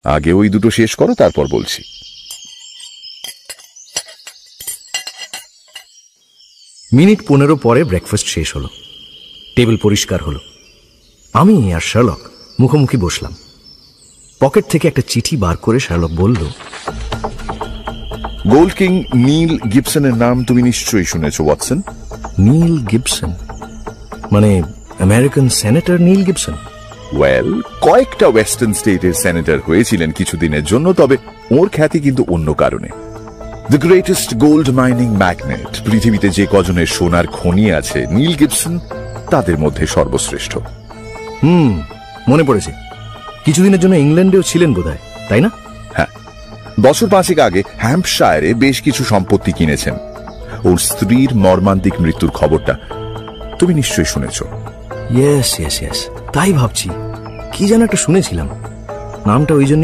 আগে ওই দুটো শেষ করো, তারপর বলছি। মিনিট 15 পরে ব্রেকফাস্ট শেষ হলো, টেবিল পরিষ্কার হলো। আমি আর শার্লক মুখোমুখি বসলাম। পকেট থেকে একটা চিঠি বার করে শার্লক বলল, গোল্ড কিং নীল গিবসনের নাম তুমি নিশ্চয়ই শুনেছ ওয়াটসন। নীল গিবসন মানে আমেরিকান সেনেটর নীল গিবসন? ওয়েল, কয়েকটা ওয়েস্টার্ন স্টেটের সেনেটর হয়েছিলেন কিছুদিনের জন্য, তবে ওর খ্যাতি কিন্তু অন্য কারণে। The greatest gold mining magnet, পৃথিবীতে যে কজনের সোনার খনি আছে নীল গিবসন তাদের মধ্যে সর্বশ্রেষ্ঠ। মনে পড়েছে, কিছুদিনের জন্য ইংল্যান্ডেও ছিলেন বোধহয়, তাই না? হ্যাঁ, বছর 5 আগে হ্যাম্পশায়ারে বেশ কিছু সম্পত্তি কিনেছেন। ওর স্ত্রীর মর্মান্তিক মৃত্যুর খবরটা তুমি নিশ্চয়ই শুনেছ। ইয়েস ইয়েস ইয়েস, তাই ভাবছি কি যেন একটা শুনেছিলাম, নামটা ওই জন্য